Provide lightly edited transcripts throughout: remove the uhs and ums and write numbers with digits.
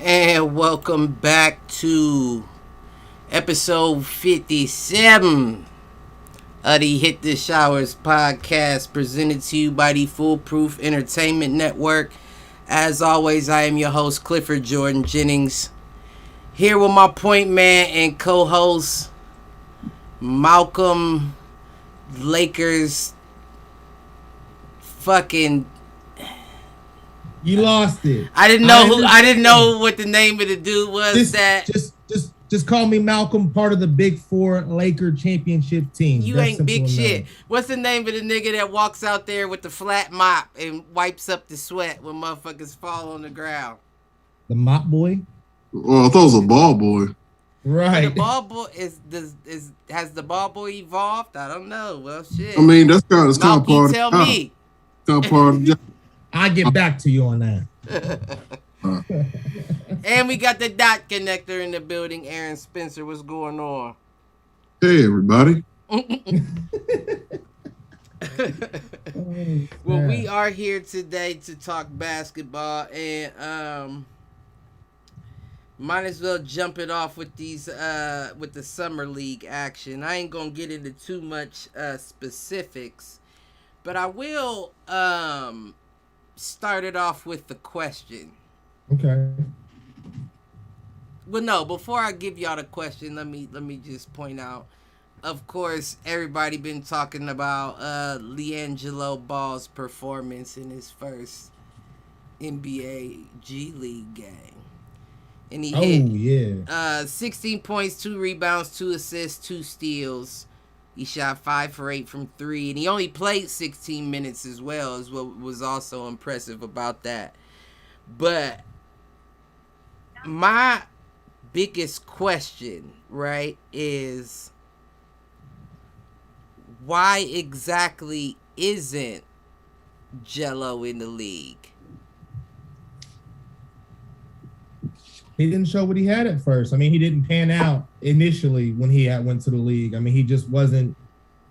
And welcome back to episode 57 of the Hit the Showers podcast, presented to you by the Foolproof Entertainment Network. As always, I am your host, Clifford Jordan Jennings, here with my point man and co-host, Malcolm Lakers fucking... You lost it. I didn't know what the name of the dude was. Just call me Malcolm, part of the Big Four Laker championship team. You ain't big shit. What's the name of the nigga that walks out there with the flat mop and wipes up the sweat when motherfuckers fall on the ground? The mop boy? Well, I thought it was a ball boy. Right. The ball boy has the ball boy evolved? I don't know. Well, shit. I mean, that's kind of part of tell me. Kind of part of the job. I'll get back to you on that. And we got the dot connector in the building. Aaron Spencer, what's going on? Hey, everybody. Well, we are here today to talk basketball, and might as well jump it off with these with the summer league action. I ain't gonna get into too much specifics, but I will start it off with the question. Okay. Well, no, before I give y'all the question, let me just point out, of course, everybody been talking about LiAngelo Ball's performance in his first NBA G League game. And he hit 16 points, 2 rebounds, 2 assists, 2 steals. He shot 5 for 8 from 3, and he only played 16 minutes as well, is what was also impressive about that. But my biggest question, right, is why exactly isn't Jello in the league? He didn't show what he had at first. I mean, he didn't pan out initially when he went to the league. I mean, he just wasn't,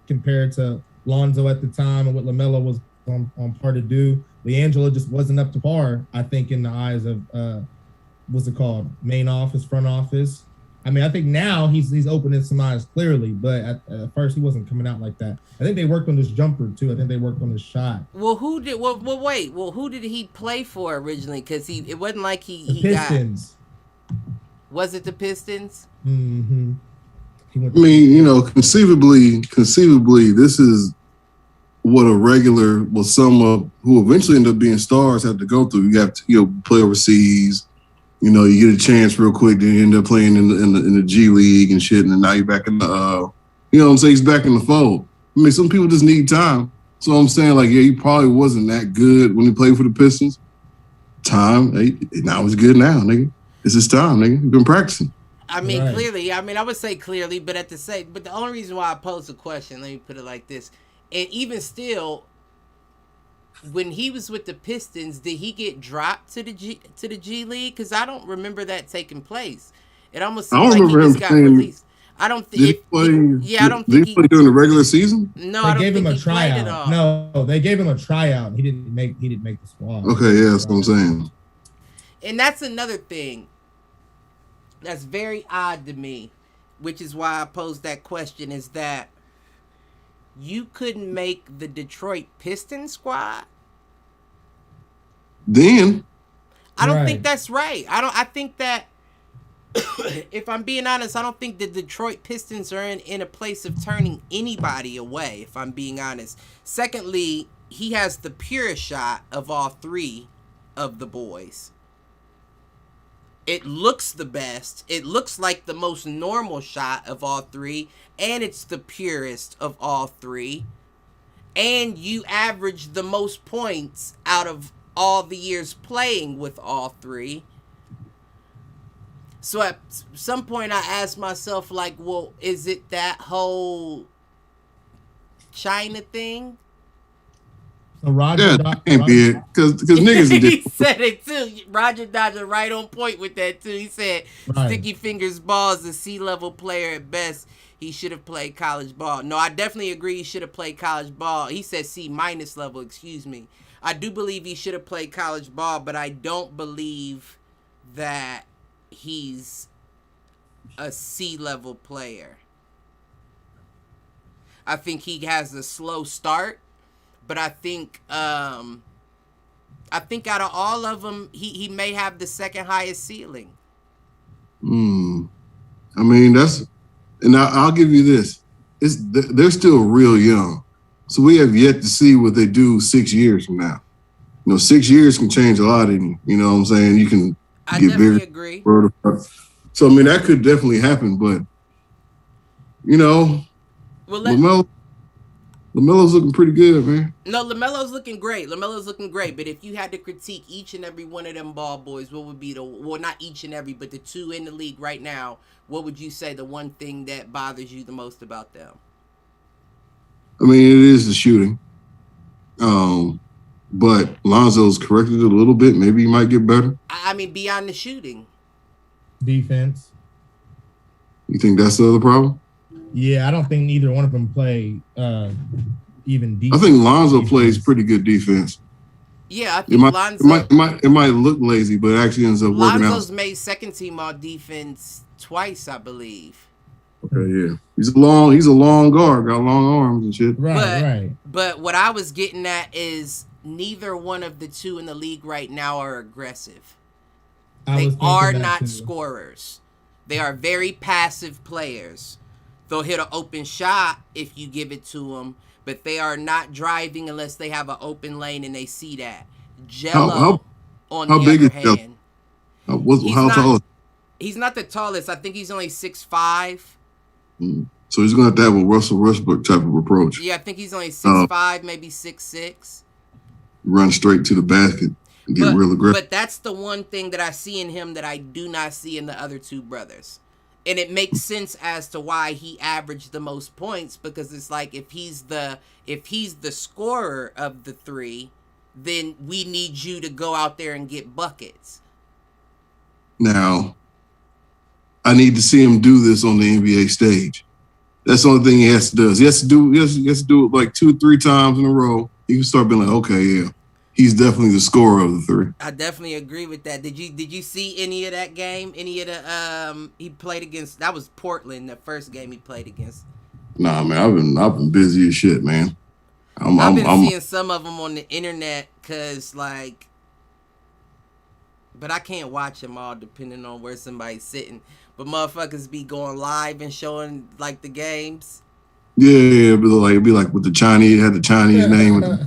compared to Lonzo at the time and what LaMelo was on par to do. LiAngelo just wasn't up to par, I think, in the eyes of, what's it called? Main office, front office. I mean, I think now he's opening some eyes clearly, but at first he wasn't coming out like that. I think they worked on his jumper too. I think they worked on his shot. Well, who did he play for originally? Because it wasn't like he Pistons. Was it the Pistons? Mm-hmm. I mean, conceivably, this is what a regular, some who eventually end up being stars have to go through. You have to, play overseas. You get a chance real quick to end up playing in the G League and shit, and then now you're back in the, he's back in the fold. I mean, some people just need time. So I'm saying, he probably wasn't that good when he played for the Pistons. Now he's good now, nigga. It's his time, nigga. He's been practicing. I mean, right. Clearly. I mean, I would say clearly, but the only reason why I posed the question, let me put it like this, and even still, when he was with the Pistons, did he get dropped to the G League? Because I don't remember that taking place. It almost seems like he just got released. I don't think. Did he play during the regular season? No, I don't think he played at all. No, they gave him a tryout. He didn't make the squad. Okay, yeah, that's what I'm saying. And that's another thing that's very odd to me, which is why I posed that question, is that you couldn't make the Detroit Pistons squad? Then I don't think that's right. I think that if I'm being honest, I don't think the Detroit Pistons are in a place of turning anybody away, if I'm being honest. Secondly, he has the purest shot of all three of the boys. It looks the best. It looks like the most normal shot of all three, and it's the purest of all three. And you average the most points out of all the years playing with all three. So at some point I asked myself, well, is it that whole China thing? So Roger, can't be it, because niggas. He said it too. Roger Dodger right on point with that too. He said, Sticky Fingers Ball is a C-level player at best. He should have played college ball. No, I definitely agree he should have played college ball. He said C- level, excuse me. I do believe he should have played college ball, but I don't believe that he's a C-level player. I think he has a slow start, but I think out of all of them, he may have the second highest ceiling. I mean, I'll give you this. They're still real young. So we have yet to see what they do 6 years from now. 6 years can change a lot in you. You know what I'm saying? You can I definitely agree. So, I mean, that could definitely happen, but, LaMelo's looking pretty good, man. No, LaMelo's looking great. But if you had to critique each and every one of them ball boys, what would be not each and every, but the two in the league right now, what would you say the one thing that bothers you the most about them? I mean, it is the shooting. But Lonzo's corrected it a little bit. Maybe he might get better. I mean, beyond the shooting. Defense. You think that's the other problem? Yeah, I don't think neither one of them play even defense. I think Lonzo plays pretty good defense. Yeah, I think it might look lazy, but it actually ends up working out. Lonzo's made second team all defense twice, I believe. Okay, yeah. He's a long guard, got long arms and shit. Right. But what I was getting at is neither one of the two in the league right now are aggressive. They are not scorers. They are very passive players. They'll hit an open shot if you give it to them, but they are not driving unless they have an open lane and they see that. Jello, on the other hand, how tall? He's not the tallest. I think he's only 6'5". So he's going to have a Russell Westbrook type of approach. Yeah, I think he's only 6'5", maybe 6'6". Run straight to the basket and get real aggressive. But that's the one thing that I see in him that I do not see in the other two brothers. And it makes sense as to why he averaged the most points, because it's like if he's the scorer of the three, then we need you to go out there and get buckets. Now, I need to see him do this on the NBA stage. That's the only thing he has to do. He has to do it like 2-3 times in a row. He can start being like, okay, yeah, he's definitely the scorer of the three. I definitely agree with that. Did you see any of that game? Any of the he played against? That was Portland, the first game he played against. Nah, man, I've been busy as shit, man. I've been seeing some of them on the internet, but I can't watch them all depending on where somebody's sitting. But motherfuckers be going live and showing like the games. Yeah, but it'd be like with the Chinese, had the Chinese name. And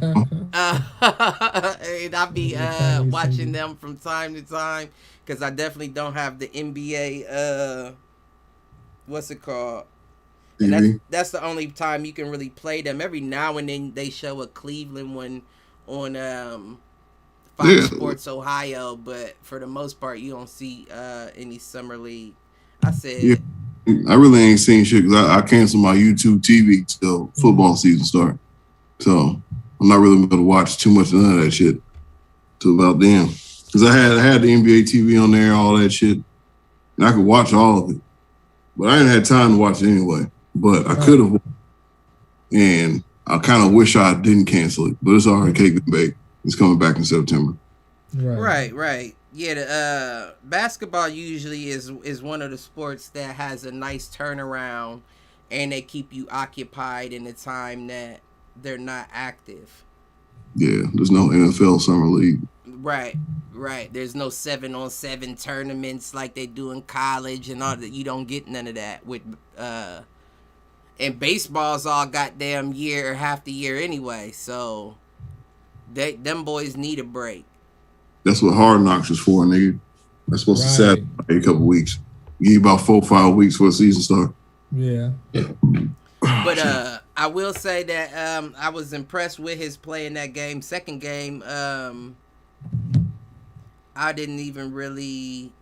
I'll be watching them from time to time, because I definitely don't have the NBA, what's it called? And that's the only time you can really play them. Every now and then they show a Cleveland one on Fox Sports Ohio, but for the most part you don't see any summer league. I really ain't seen shit because I canceled my YouTube TV till football season start. So I'm not really able to watch too much of none of that shit till about then. Because I had the NBA TV on there, all that shit, and I could watch all of it. But I didn't have time to watch it anyway. But I could have, and I kind of wish I didn't cancel it. But it's already cake and bake. It's coming back in September. Right. Yeah, the basketball usually is one of the sports that has a nice turnaround, and they keep you occupied in the time that they're not active. Yeah, there's no NFL summer league. Right. There's no 7-on-7 tournaments like they do in college and all that. You don't get none of that with and baseball's all goddamn year, half the year anyway. So them boys need a break. That's what Hard Knocks is for, nigga. That's supposed to set a couple weeks. Give you about 4 or 5 weeks for the season start. Yeah. But I will say that I was impressed with his play in that game. Second game, I didn't even really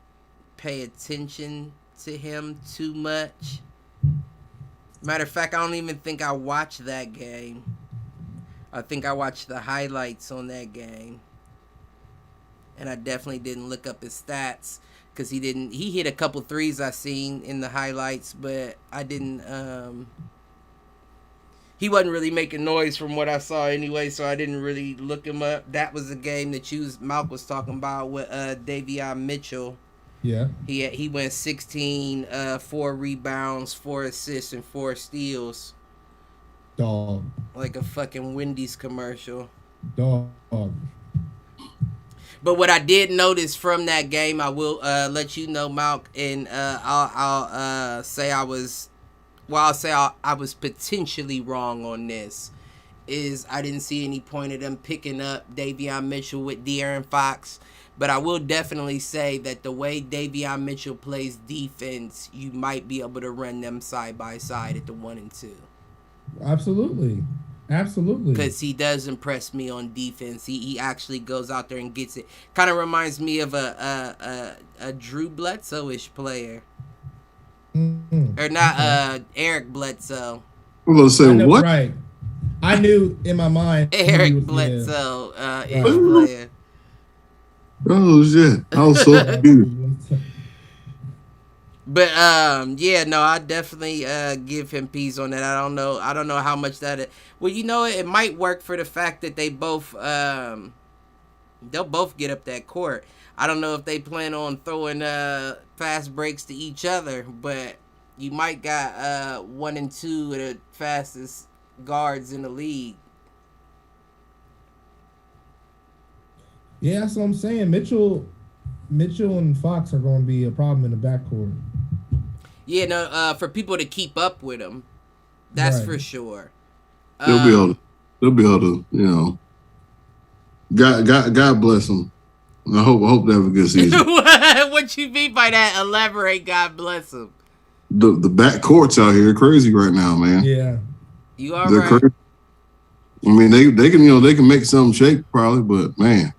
pay attention to him too much. Matter of fact, I don't even think I watched that game. I think I watched the highlights on that game. And I definitely didn't look up his stats, because he hit a couple threes I seen in the highlights, but I didn't, he wasn't really making noise from what I saw anyway, so I didn't really look him up. That was a game that Malk was talking about with Davion Mitchell. Yeah. He went 16, 4 rebounds, 4 assists, and 4 steals. Dog. Like a fucking Wendy's commercial. Dog. But what I did notice from that game, I will let you know, Malk, and I'll say I was, well, I'll say I was potentially wrong on this. Is I didn't see any point of them picking up Davion Mitchell with De'Aaron Fox. But I will definitely say that the way Davion Mitchell plays defense, you might be able to run them side by side at the 1 and 2. Absolutely. Absolutely. Because he does impress me on defense. He actually goes out there and gets it. Kind of reminds me of a Drew Bledsoe-ish player. Mm-hmm. Or not Eric Bledsoe. I'm going to say, what? Right. I knew in my mind. Eric Bledsoe ish player. Oh, shit. I was so confused. But yeah, no, I definitely give him peas on that. I don't know how much that. Well, you know, it might work for the fact that they both they'll both get up that court. I don't know if they plan on throwing fast breaks to each other, but you might got 1 and 2 of the fastest guards in the league. Yeah, that's what I'm saying. Mitchell and Fox are going to be a problem in the backcourt. Yeah, no, for people to keep up with him, that's right. for sure. They'll be able to, you know. God bless them. I hope they have a good season. What you mean by that? Elaborate. God bless them. The backcourts out here are crazy right now, man. Yeah. You are They're right. crazy. I mean, they can they can make something shake probably, but man,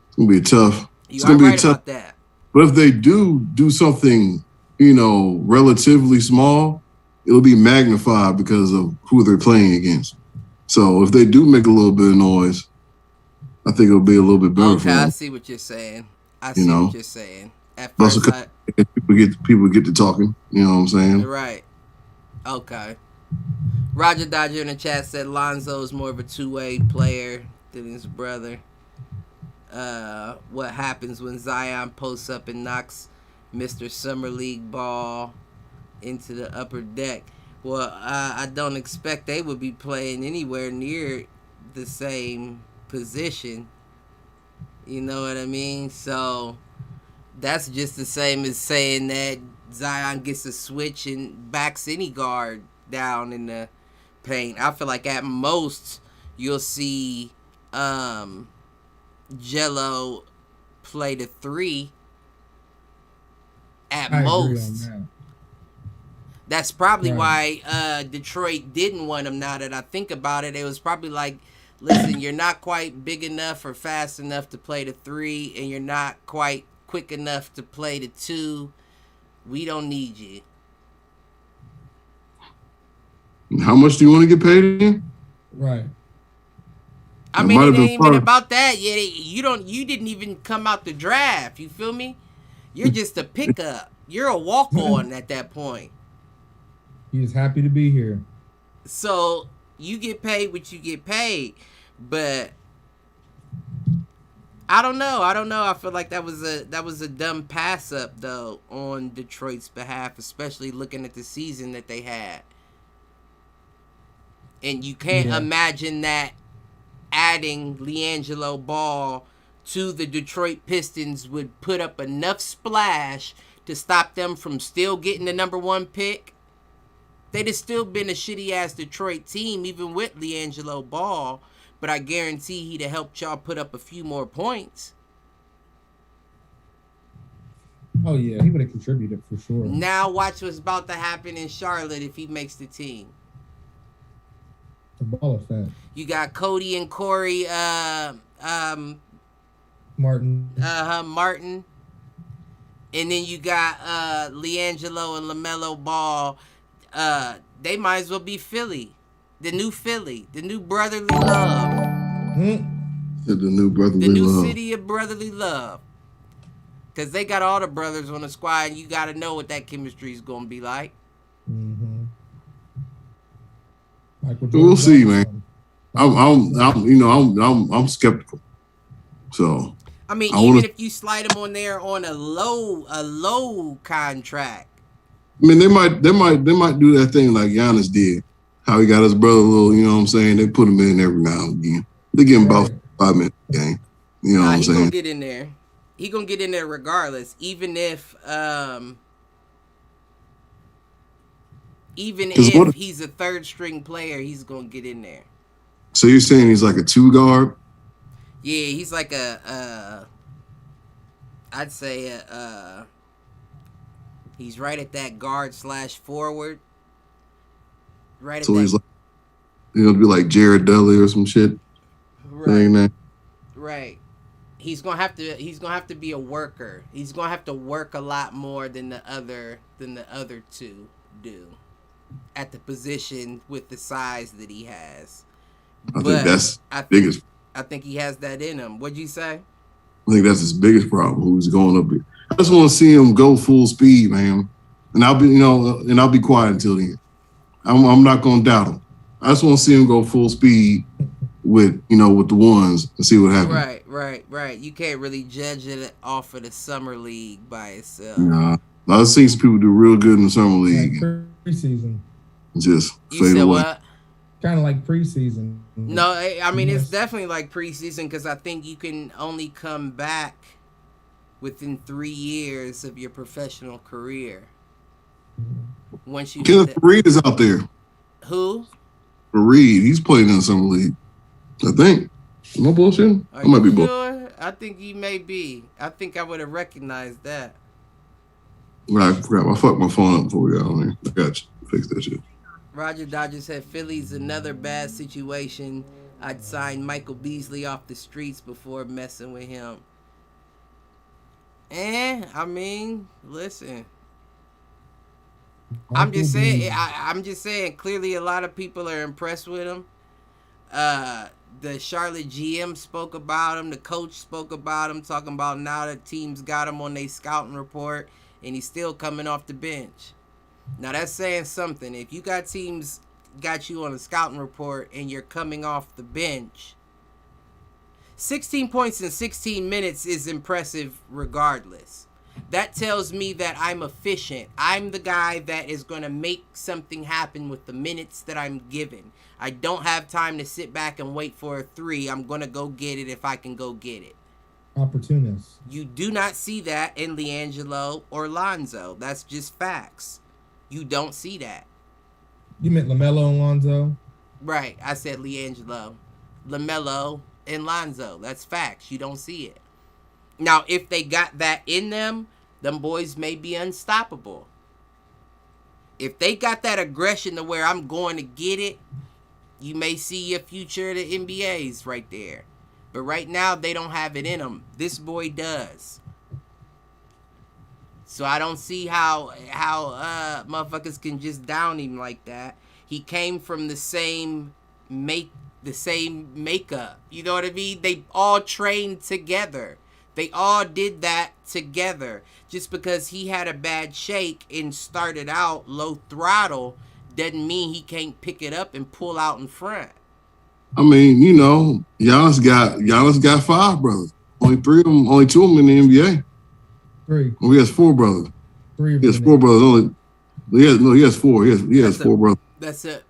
it's gonna be tough. It's gonna be tough. About that. But if they do something, relatively small, it'll be magnified because of who they're playing against. So if they do make a little bit of noise, I think it'll be a little bit better for them. I see what you're saying. What you're saying. At first, people get to talking. You know what I'm saying? Right. Okay. Roger Dodger in the chat said Lonzo's more of a two-way player than his brother. What happens when Zion posts up and knocks Mr. Summer League ball into the upper deck? Well, I don't expect they would be playing anywhere near the same position. You know what I mean? So that's just the same as saying that Zion gets a switch and backs any guard down in the paint. I feel like at most you'll see Jello play the 3 at most. That's probably why Detroit didn't want him. Now that I think about it, it was probably like, listen, you're not quite big enough or fast enough to play the 3, and you're not quite quick enough to play the 2. We don't need you. How much do you want to get paid again? Right. I mean, it ain't even about that. Yeah, you didn't even come out the draft. You feel me? You're just a pickup. You're a walk-on at that point. He's happy to be here. So you get paid what you get paid, but I don't know. I feel like that was a dumb pass up though on Detroit's behalf, especially looking at the season that they had. And you can't imagine that adding LiAngelo Ball to the Detroit Pistons would put up enough splash to stop them from still getting the number 1 pick. They'd have still been a shitty-ass Detroit team, even with LiAngelo Ball, but I guarantee he'd have helped y'all put up a few more points. Oh, yeah, he would have contributed for sure. Now watch what's about to happen in Charlotte if he makes the team. The ball effect. You got Cody and Corey Martin. Martin. And then you got LiAngelo and LaMelo Ball. They might as well be Philly. The new brotherly love. The new brotherly love. The new love. city of brotherly love. Because they got all the brothers on the squad, and you got to know what that chemistry is going to be like. Mm-hmm. We'll see, man. I'm skeptical. So I mean, I even want to. if you slide him on there on a low contract. I mean, they might do that thing like Giannis did. How he got his brother a little, you know what I'm saying? They put him in every now and again. They give him about 5 minutes a game. You know what I'm He gonna saying? get in there. He gonna get in there regardless, even if he's a third string player, he's gonna get in there. So you're saying he's like a 2 guard? Yeah, he's like I'd say he's right at that guard / forward. Right. So he's like, he'll be like Jared Dudley or some shit. Right. Right. He's gonna have to be a worker. He's gonna have to work a lot more than the other two do at the position with the size that he has. I think that's biggest. I think he has that in him. What'd you say? I think that's his biggest problem. Who's going up here? I just want to see him go full speed, man. And I'll be quiet until then. I'm not gonna doubt him. I just want to see him go full speed with the ones and see what happens. Right. You can't really judge it off of the summer league by itself. Nah, I've seen some people do real good in the summer league. Like preseason. Just you fade said away. What? Kind of like preseason. No, I mean it's definitely like preseason because I think you can only come back within 3 years of your professional career. Once you Kenneth Reed is out there. Who? Reed, he's playing in the summer league. I think. Am I bullshitting? I might be bullshitting. Sure? I think he may be. I think I would have recognized that. Right, I forgot. I fucked my phone up before we got on here. I got you. Fix that shit. Roger Dodger said Philly's another bad situation. I'd sign Michael Beasley off the streets before messing with him. I mean, listen. I'm just saying. Clearly, a lot of people are impressed with him. The Charlotte GM spoke about him. The coach spoke about him, talking about now that teams got him on their scouting report, and he's still coming off the bench. Now that's saying something. If you got teams got you on a scouting report and you're coming off the bench, 16 points in 16 minutes is impressive regardless. That tells me that I'm efficient. I'm the guy that is going to make something happen with the minutes that I'm given. I don't have time to sit back and wait for a 3. I'm going to go get it if I can go get it. Opportunist. You do not see that in LiAngelo or Lonzo. That's just facts. You don't see that. You meant LaMelo and Lonzo? Right. I said LiAngelo, LaMelo, and Lonzo. That's facts. You don't see it. Now, if they got that in them boys may be unstoppable. If they got that aggression to where I'm going to get it, you may see a future of the NBA's right there. But right now, they don't have it in them. This boy does. So I don't see how motherfuckers can just down him like that. He came from the same makeup. You know what I mean? They all trained together. They all did that together. Just because he had a bad shake and started out low throttle doesn't mean he can't pick it up and pull out in front. I mean, Giannis got 5 brothers. Only 2 of them in the NBA. 3. Well, he has 4 brothers. 3. He has 4 brothers. He has 4. He has 4 brothers. That's it.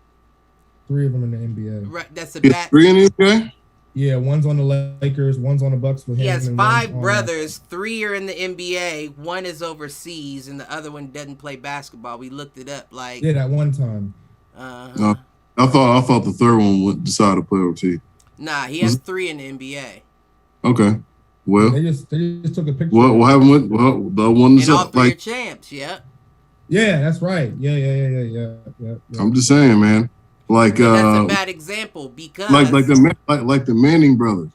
3 of them in the NBA. Right. That's a bad. 3 in the NBA? Yeah, one's on the Lakers, one's on the Bucks with him. He has 5 brothers. 3 are in the NBA. 1 is overseas, and the other one doesn't play basketball. We looked it up. Yeah, that one time. No, I thought the third one decided to play overseas. Nah, he has 3 in the NBA. Okay, well, they just took a picture. What happened with the one that's and all 3 are champs? Yeah. Yeah, that's right. Yeah. I'm just saying, man. Like that's a bad example because like the Manning brothers.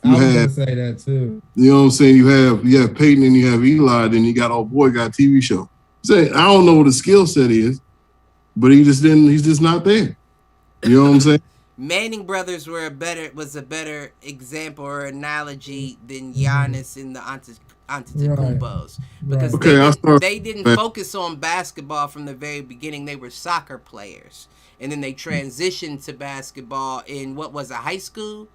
I was gonna say that too. You know what I'm saying? You have Peyton and you have Eli, then you got old boy got a TV show. Say I don't know what the skill set is, but he's just not there. You know what I'm saying? Manning brothers was a better example or analogy than Giannis and the Antetokounmpos because they didn't focus on basketball from the very beginning. They were soccer players. And then they transitioned to basketball in high school?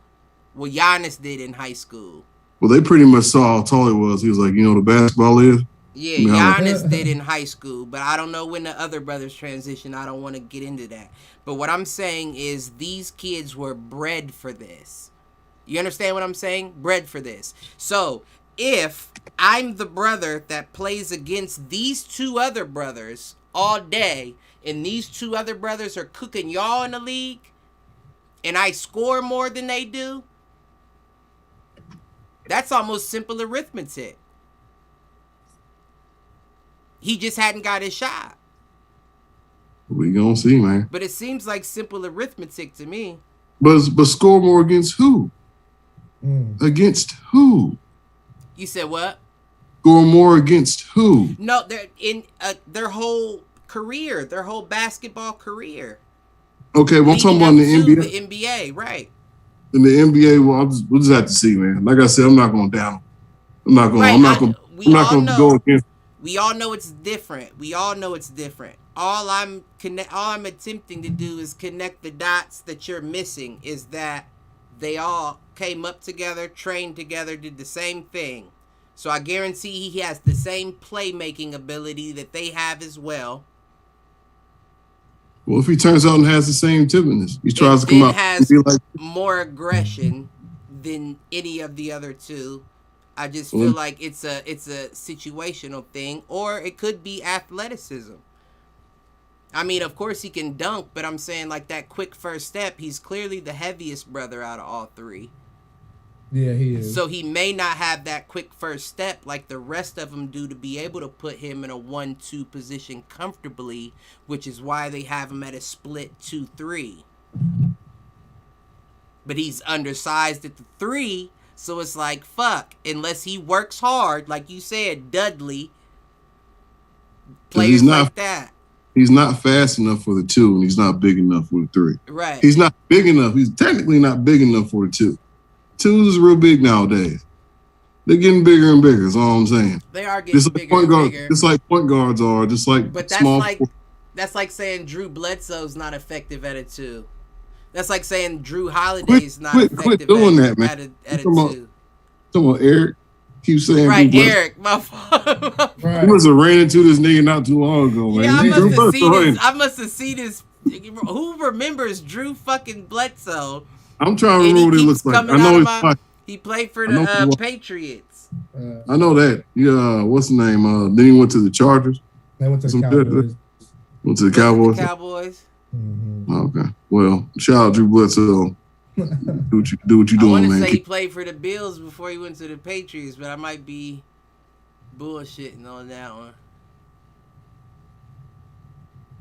Well, Giannis did in high school. Well, they pretty much saw how tall he was. He was like, you know, the basketball is. Yeah, You know, Giannis did in high school, but I don't know when the other brothers transition. I don't want to get into that. But what I'm saying is these kids were bred for this. You understand what I'm saying? Bred for this. So if I'm the brother that plays against these two other brothers all day, and these two other brothers are cooking y'all in the league, and I score more than they do, that's almost simple arithmetic. He just hadn't got his shot. We gonna see, man. But it seems like simple arithmetic to me. But score more against who? Against who? You said what? Score more against who? No, they're in their whole career, their whole basketball career. Okay, well, I'm talking about the NBA. The NBA, right? In the NBA, well, we'll just have to see, man. Like I said, I'm not going down. I'm not going. Right, I'm not going to go against. We all know it's different. We all know it's different. All I'm attempting to do is connect the dots that you're missing. Is that they all came up together, trained together, did the same thing. So I guarantee he has the same playmaking ability that they have as well. Well, if he turns out and has the same timidness, he tries to come out has and be like more aggression than any of the other two. I just feel like it's a situational thing, or it could be athleticism. I mean, of course he can dunk, but I'm saying like that quick first step, he's clearly the heaviest brother out of all three. Yeah, he is. So he may not have that quick first step like the rest of them do to be able to put him in a 1-2 position comfortably, which is why they have him at a split 2-3. But he's undersized at the 3, so it's like, fuck, unless he works hard, like you said, Dudley, players like that. He's not fast enough for the 2, and he's not big enough for the 3. Right. He's not big enough. He's technically not big enough for the 2. 2s is real big nowadays. They're getting bigger and bigger, is all I'm saying. They are getting bigger and bigger. Just like point guards are, just like but that's like saying Drew Bledsoe's not effective at a 2. That's like saying Drew Holiday's not effective quit doing that, man. at a 2. Come on, Eric. Keep saying right, Eric. My fault. Right. He must have ran into this nigga not too long ago, man. Yeah, I must have seen this. Who remembers Drew fucking Bledsoe? I'm trying to remember what he looks like. I know he played for the Patriots. I know that. Yeah, what's the name? Then he went to the Chargers. They went to the Cowboys. Went to the Cowboys. Mm-hmm. Okay. Well, shout out Drew Bledsoe. do what you doing, man. I want to say he played for the Bills before he went to the Patriots, but I might be bullshitting on that one.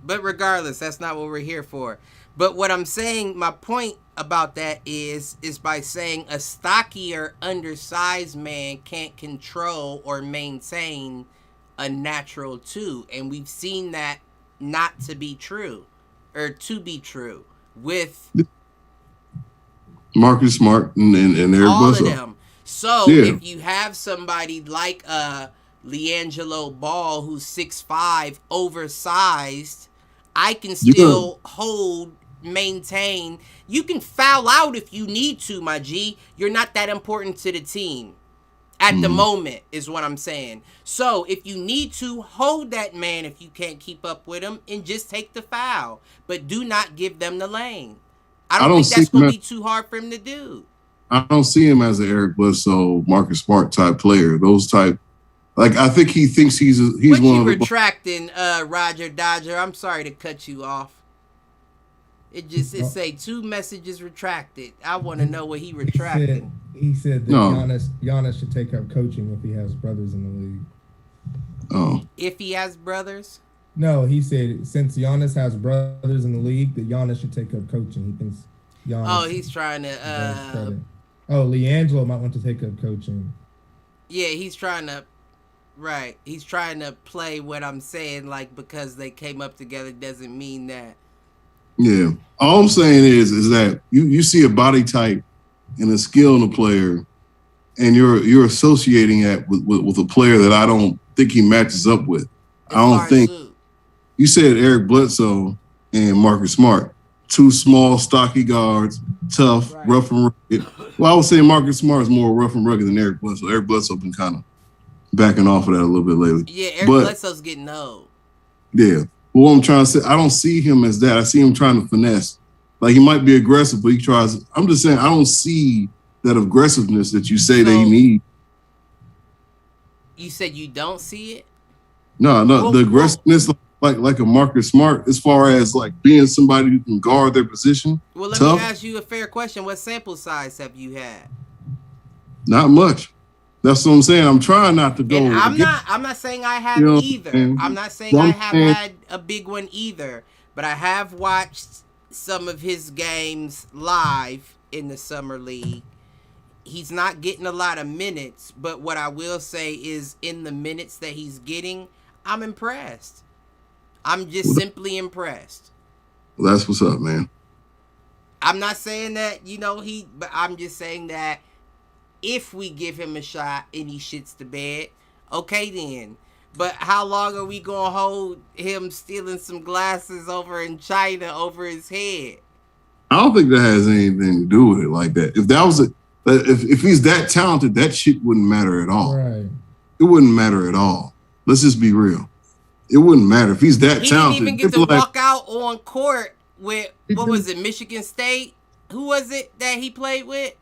But regardless, that's not what we're here for. But what I'm saying, my point about that is by saying a stockier, undersized man can't control or maintain a natural 2. And we've seen that not to be true, or to be true, with Marcus Smart and Eric Bledsoe. All of them. So if you have somebody like LiAngelo Ball, who's 6'5", oversized, I can still maintain. You can foul out if you need to, my G. You're not that important to the team at the moment, is what I'm saying. So if you need to, hold that man if you can't keep up with him, and just take the foul. But do not give them the lane. I don't think that's going to be too hard for him to do. I don't see him as an Eric Bledsoe, Marcus Smart type player. Those type, like, I think he thinks he's one of the retracting, Roger Dodger. I'm sorry to cut you off. It say 2 messages retracted. I want to know what he retracted. He said that Giannis should take up coaching if he has brothers in the league. Oh. If he has brothers? No, he said since Giannis has brothers in the league, that Giannis should take up coaching. He thinks Giannis. Oh, he's trying to. LiAngelo might want to take up coaching. Yeah, he's trying to. Right, he's trying to play what I'm saying, like, because they came up together doesn't mean that. Yeah, all I'm saying is that you see a body type and a skill in a player, and you're associating that with a player that I don't think he matches up with. I don't think. You said Eric Bledsoe and Marcus Smart. two small, stocky guards, tough, Right. rough and rugged. Well, I would say Marcus Smart is more rough and rugged than Eric Bledsoe. Eric Bledsoe been kind of backing off of that a little bit lately. Yeah, Eric But- Bledsoe's getting old. Yeah. But what I'm trying to say, I don't see him as that. I see him trying to finesse. Like, he might be aggressive, but he tries. I'm just saying, I don't see that aggressiveness that you say that he So- needs. You said you don't see it? No, Well, the aggressiveness like a Marcus Smart, as far as like being somebody who can guard their position. Well, let Tough. me ask you a fair question. What sample size have you had? Not much. That's what I'm saying. I'm trying not to go. And I'm against- not saying I have You know, either. and- I'm not saying Well, I I'm have saying- had a big one either. But I have watched some of his games live in the summer league. He's not getting a lot of minutes, but what I will say is in the minutes that he's getting, I'm impressed. I'm just simply impressed. That's what's up, man. I'm not saying that, but I'm just saying that if we give him a shot and he shits the bed, okay then. But how long are we going to hold him stealing some glasses over in China over his head? I don't think that has anything to do with it like that. If that was if he's that talented, that shit wouldn't matter at all. Right. It wouldn't matter at all. Let's just be real. It wouldn't matter if he's that He talented. didn't even get to people like- walk out on court with, what was it, Michigan State? Who was it that he played with?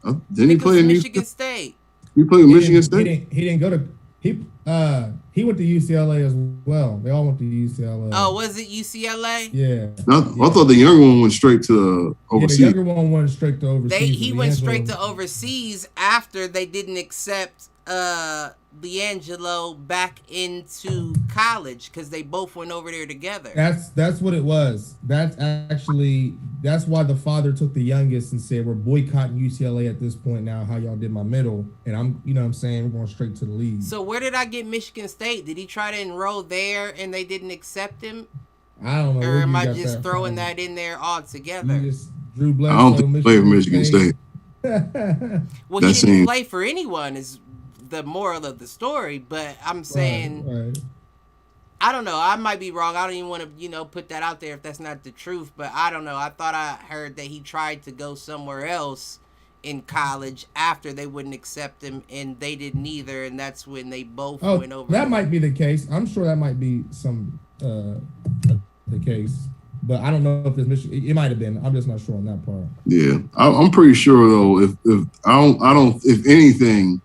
Didn't I he think it play was in Michigan State. He played with Michigan He State. didn't go to he went to UCLA as well. They all went to UCLA. Oh, was it UCLA? yeah. I thought the younger one went straight to Yeah, the overseas. younger one went straight to overseas. He went straight to D'Angelo- overseas after they didn't accept D'Angelo back into college because they both went over there together. That's what it was. That's why the father took the youngest and said, we're boycotting UCLA at this point now, how y'all did my middle. And I'm, you know what I'm saying, we're going straight to the league. So where did I get Michigan State? Did he try to enroll there and they didn't accept him? I don't know. Or where am you I got just throwing from. that in there altogether? You just Drew Bledsoe, I don't think he played for Michigan State. Well, That he didn't seems- play for anyone is the moral of the story, but I'm saying, Right. I don't know. I might be wrong. I don't even want to, put that out there if that's not the truth, but I don't know. I thought I heard that he tried to go somewhere else in college after they wouldn't accept him and they didn't either, and that's when they both Oh, went over. that might be the case. I'm sure that might be the case, but I don't know if it's Michigan. It might have been. I'm just not sure on that part. Yeah, I'm pretty sure though. If I don't, if anything,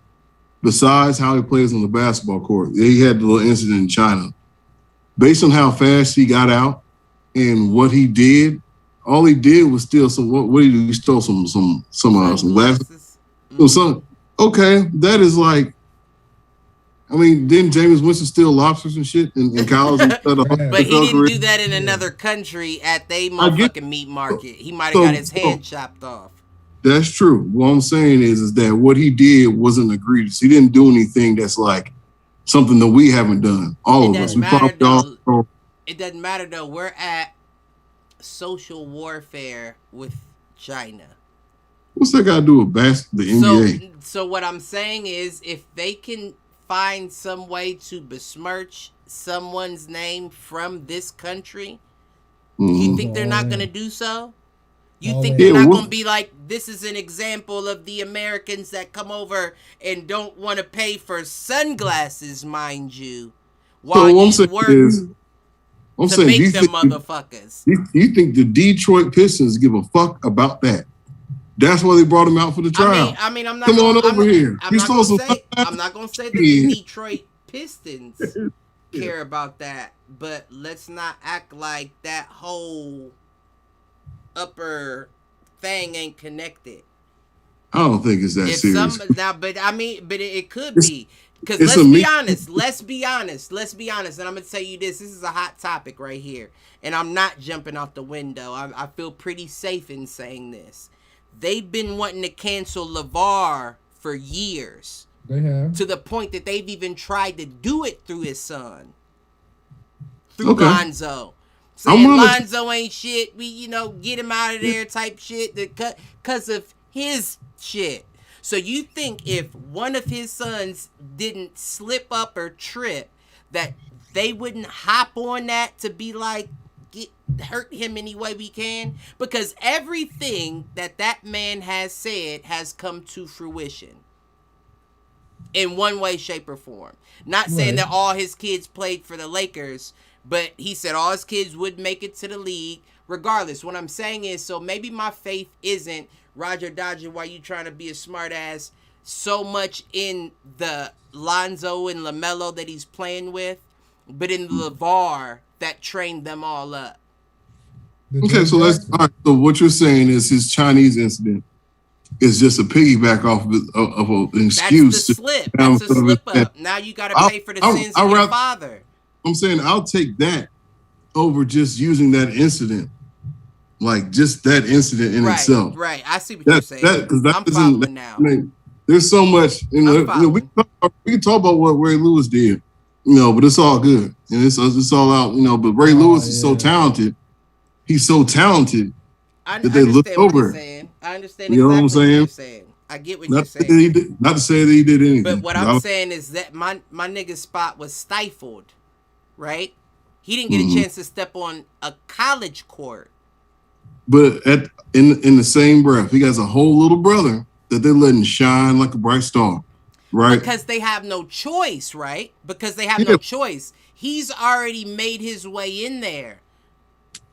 besides how he plays on the basketball court, he had the little incident in China. Based on how fast he got out and what he did, all he did was steal some. What did he do? He stole some glasses. Sunglasses. So some okay, that is like. I mean, didn't Jameis Winston steal lobsters and shit in college? And But he didn't career? do that in another country at they I get- motherfucking meat market. He might have So- got his hand chopped off. That's true. What I'm saying is that what he did wasn't egregious. He didn't do anything that's like something that we haven't done. All It of us. doesn't We matter, probably all. It doesn't matter though. We're at social warfare with China. What's that got to do with the NBA? So what I'm saying is, if they can find some way to besmirch someone's name from this country, you Mhm. think they're not gonna do so? You All think in. they're Yeah, not what- gonna be like, this is an example of the Americans that come over and don't want to pay for sunglasses, mind you, while what I'm you saying work is, I'm to saying, do make you them think, motherfuckers. you think the Detroit Pistons give a fuck about that? That's why they brought him out for the trial. I mean, I'm not Come on gonna, over here. I'm You not stole gonna some say, I'm not gonna say that Yeah. the Detroit Pistons care about that, but let's not act like that whole upper thing ain't connected. I don't think it's that If serious. some now, but I mean, but it could It's- be because it's let's a be me- honest. Let's be honest. And I'm gonna tell you this. This is a hot topic right here, and I'm not jumping out the window. I feel pretty safe in saying this. They've been wanting to cancel LeVar for years, They have. to the point that they've even tried to do it through his son, through Okay. Lonzo. I'm Saying willing to- Lonzo ain't shit. We, get him out of there type shit because of his shit. So you think if one of his sons didn't slip up or trip, that they wouldn't hop on that to be like, hurt him any way we can, because everything that man has said has come to fruition in one way, shape, or form. Not saying that all his kids played for the Lakers, but he said all his kids would make it to the league regardless. What I'm saying is, so maybe my faith isn't, Roger Dodger, why you trying to be a smart ass, so much in the Lonzo and LaMelo that he's playing with, but in the LeVar that trained them all up. Okay, so so what you're saying is his Chinese incident is just a piggyback off of an excuse. That's the slip. That's a slip up. Now you got to pay for the sins of your father. I'm saying I'll take that over just using that incident. Like just that incident in itself. Right. I see what you're saying. I'm following now. There's so much, we can talk about what Ray Lewis did, but it's all good. And it's all out, but Ray Lewis is so talented. He's so talented that they look over. I understand exactly what you're saying. I get what you're saying. Not to say that he did anything. But what I'm saying is that my nigga's spot was stifled, right? He didn't get a chance to step on a college court. But in the same breath, he has a whole little brother that they're letting shine like a bright star, right? Because they have no choice, right? Because they have no choice. He's already made his way in there.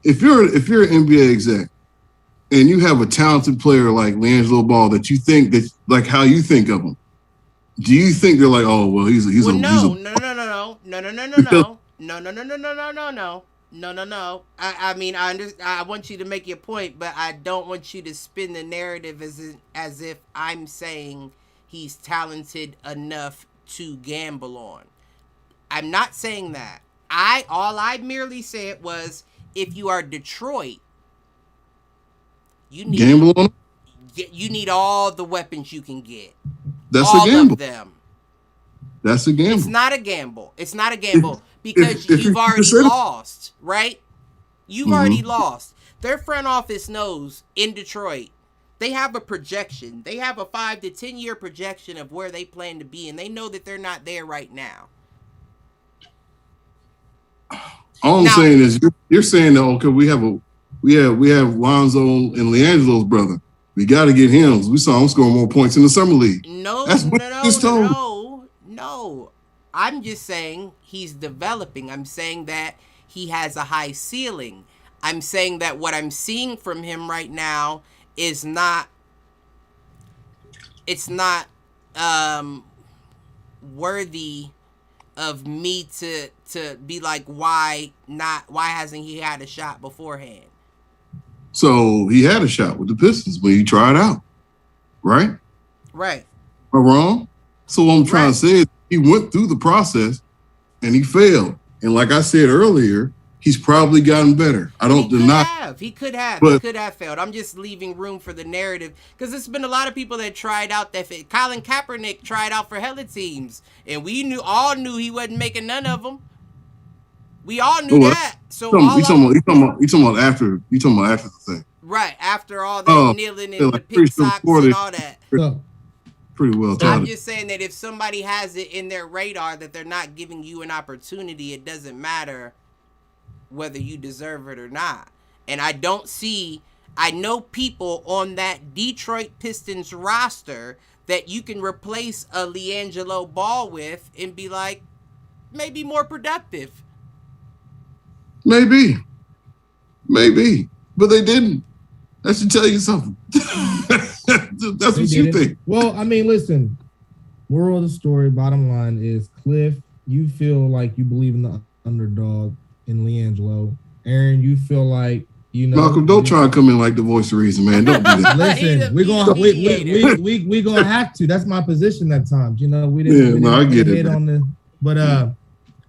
If you're an NBA exec and you have a talented player like LiAngelo Ball that you think that like how you think of him, do you think they're like, oh well, he's no. I mean, I want you to make your point, but I don't want you to spin the narrative as if I'm saying he's talented enough to gamble on. I'm not saying that. All I merely said was, if you are Detroit, you need gamble on. You need all the weapons you can get. That's all a gamble. Of them. That's a gamble. It's not a gamble. It's not a gamble. Because you've already lost, right? You've already lost. Their front office knows in Detroit, they have a projection. They have a 5 to 10 year projection of where they plan to be, and they know that they're not there right now. All I'm saying is you're saying that okay, we have Lonzo and LiAngelo's brother. We got to get him. We saw him score more points in the summer league. No. I'm just saying he's developing. I'm saying that he has a high ceiling. I'm saying that what I'm seeing from him right now is not. It's not worthy of me to be like, why hasn't he had a shot beforehand? So he had a shot with the Pistons when he tried out, right? Right. Am I wrong? So what I'm trying to say is he went through the process and he failed. And like I said earlier, he's probably gotten better. I don't deny. He could have failed. I'm just leaving room for the narrative because there's been a lot of people that tried out Colin Kaepernick tried out for hella teams, and we all knew he wasn't making none of them. We all knew that. So you talking about after the thing, right? After all that kneeling and the pick socks and all that. Pretty well. I'm just saying that if somebody has it in their radar that they're not giving you an opportunity, it doesn't matter whether you deserve it or not. And I know people on that Detroit Pistons roster that you can replace a LiAngelo Ball with and be like, maybe more productive. Maybe. But they didn't. That should tell you something. That's what you think. Well, I mean, listen, moral of the story, bottom line is, Cliff, you feel like you believe in the underdog in LiAngelo. Aaron, you feel like, Malcolm, don't try to come in like the voice of reason, man. Don't do that. Listen, we're gonna have to. That's my position at times. We didn't. I get it. On the, but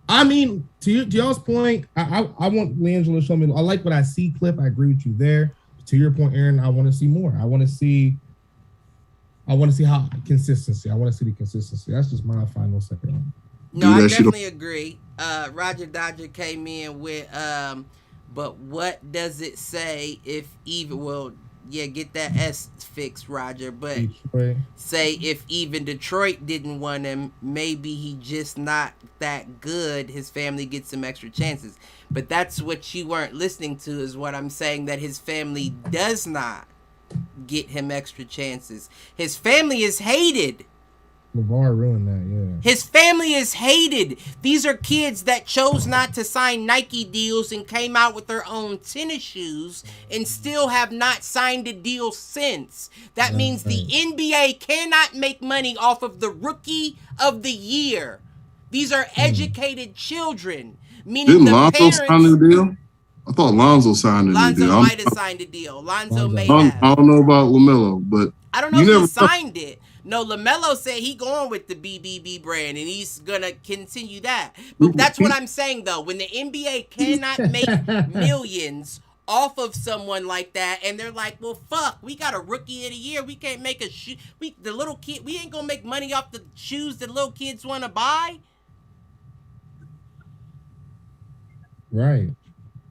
I mean, to y'all's point, I want LiAngelo to show me. I like what I see, Cliff. I agree with you there. To your point, Aaron, I want to see more. I want to see how consistency. I want to see the consistency. That's just my final second. No, I definitely agree. Roger Dodger came in with, but what does it say if even? Well, Yeah, get that S fixed, Roger. But Detroit. say if even Detroit didn't want him, maybe he just not that good. His family gets some extra chances. But that's what you weren't listening to, is what I'm saying, that his family does not get him extra chances. His family is hated. LeVar ruined that, yeah. His family is hated. These are kids that chose not to sign Nike deals and came out with their own tennis shoes and still have not signed a deal since. That means the NBA cannot make money off of the rookie of the year. These are educated children. Meaning Didn't the Lonzo parents, sign the deal? I thought Lonzo signed the Lonzo deal. might have signed a deal. Lonzo may I have. don't know about LaMelo, but I don't know if he signed it. No, LaMelo said he going with the BBB brand and he's gonna continue that. But that's what I'm saying though. When the NBA cannot make millions off of someone like that, and they're like, "Well, fuck, we got a rookie of the year. We can't make a shoe. We ain't gonna make money off the shoes that little kids want to buy." Right.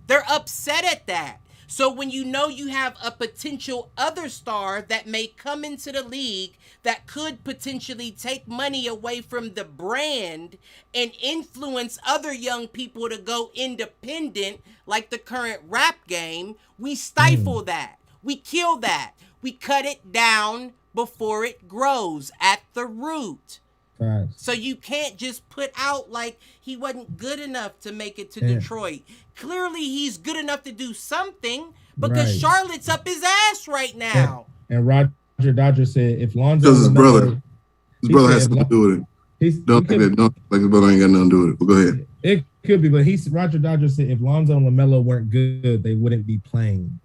They're upset at that. So when you know you have a potential other star that may come into the league that could potentially take money away from the brand and influence other young people to go independent, like the current rap game, we stifle that. We kill that. We cut it down before it grows at the root. Right. So you can't just put out like he wasn't good enough to make it to Detroit. Clearly he's good enough to do something, because Charlotte's up his ass right now. And Roger Dodger said if Lonzo, because his brother has something to do with it. Don't think that like his brother ain't got nothing to do with it. But go ahead. It could be, but Roger Dodger said if Lonzo and LaMelo weren't good, they wouldn't be playing.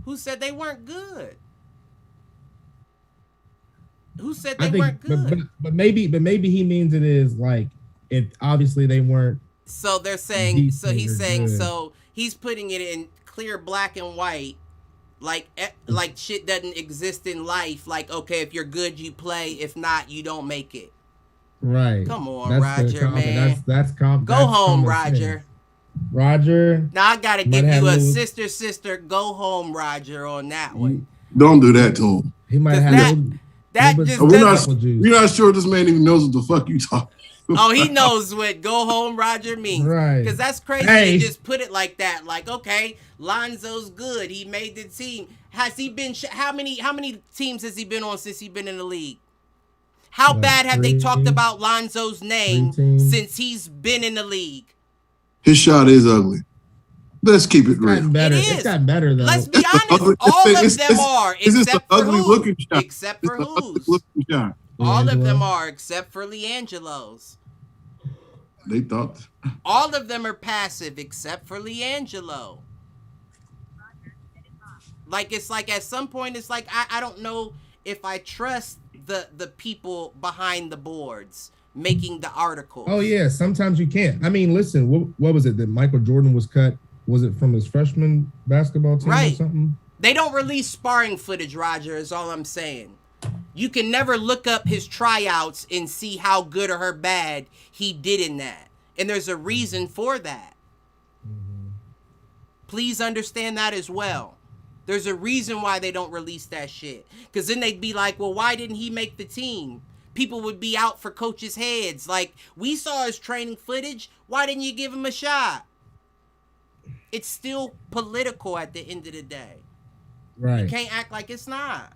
Who said they weren't good? Who said they weren't good? But maybe he means it is like, if obviously they weren't. So they're saying. So he's saying. Good. So he's putting it in clear black and white, like shit doesn't exist in life. Like, okay, if you're good, you play. If not, you don't make it. Right. Come on, Roger, man. That's Go home, Roger. Roger. Now I gotta give you a sister. Go home, Roger, on that one. Don't do that to him. He might have. We're not sure this man even knows what the fuck you talking. Oh, he knows what "go home, Roger" means, right? Because that's crazy to just put it like that. Like, okay, Lonzo's good. He made the team. Has he been? How many teams has he been on since he's been in the league? How bad have they talked about Lonzo's name since he's been in the league? His shot is ugly. Let's keep it real. It's gotten better though. Let's be honest. All of them are, except for who? Except for who's? All of them are, except for LiAngelo's. They thought. All of them are passive, except for LiAngelo. Like, it's like at some point, it's like I don't know if I trust the people behind the boards making the articles. Oh yeah, sometimes you can't. I mean, listen, what was it that Michael Jordan was cut? Was it from his freshman basketball team or something? They don't release sparring footage, Roger, is all I'm saying. You can never look up his tryouts and see how good or bad he did in that. And there's a reason for that. Mm-hmm. Please understand that as well. There's a reason why they don't release that shit. Because then they'd be like, well, why didn't he make the team? People would be out for coaches' heads. Like, we saw his training footage. Why didn't you give him a shot? It's still political at the end of the day. Right. You can't act like it's not.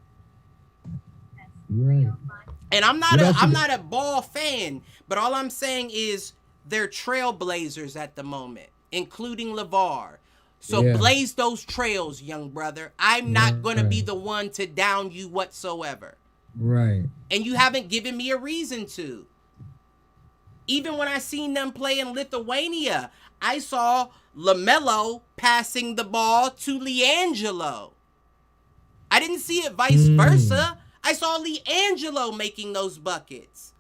Right. And I'm not a Ball fan, but all I'm saying is they're trailblazers at the moment, including LeVar. So blaze those trails, young brother. I'm not going to be the one to down you whatsoever. Right. And you haven't given me a reason to. Even when I seen them play in Lithuania, I saw LaMelo passing the ball to LiAngelo. I didn't see it vice versa. I saw LiAngelo making those buckets.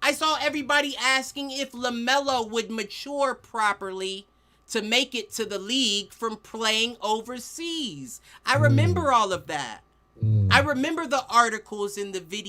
I saw everybody asking if LaMelo would mature properly to make it to the league from playing overseas. I remember all of that. I remember the articles in the video.